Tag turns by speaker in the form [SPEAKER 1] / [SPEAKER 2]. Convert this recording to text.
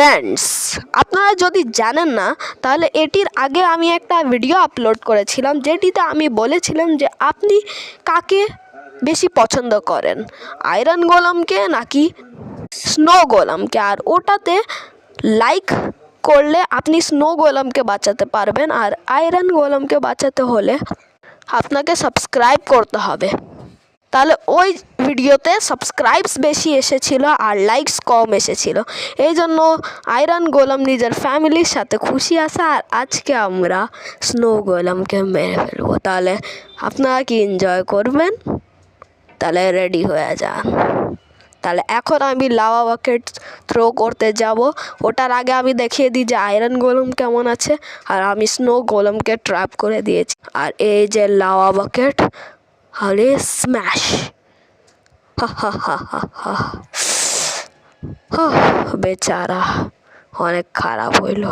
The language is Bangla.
[SPEAKER 1] ফ্রেন্ডস, আপনারা যদি জানেন না তাহলে এটির আগে আমি একটা ভিডিও আপলোড করেছিলাম যেটিতে আমি বলেছিলাম যে আপনি কাকে বেশি পছন্দ করেন, আয়রন গোলামকে নাকি স্নো গোলামকে। আর ওটাতে লাইক করলে আপনি স্নো গোলামকে বাঁচাতে পারবেন, আর আয়রন গোলামকে বাঁচাতে হলে আপনাকে সাবস্ক্রাইব করতে হবে। তাহলে ওই ভিডিওতে সাবস্ক্রাইবস বেশি এসেছিলো আর লাইকস কম এসেছিলো, এই জন্য আয়রন গোলাম নিজের ফ্যামিলির সাথে খুশি আছে। আর আজকে আমরা স্নো গোলামকে মেরে ফেলবো। তাহলে আপনারা কি এনজয় করবেন? তাহলে রেডি হয়ে যান। তাহলে এখন আমি লাভা বাকেট থ্রো করতে যাব। ওটার আগে আমি দেখিয়ে দিই যে আয়রন গোলাম কেমন আছে। আর আমি স্নো গোলামকে ট্র্যাপ করে দিয়েছি। আর এই যে লাভা বাকেট, আরে স্ম্যাশ! বেচারা অনেক খারাপ হইল।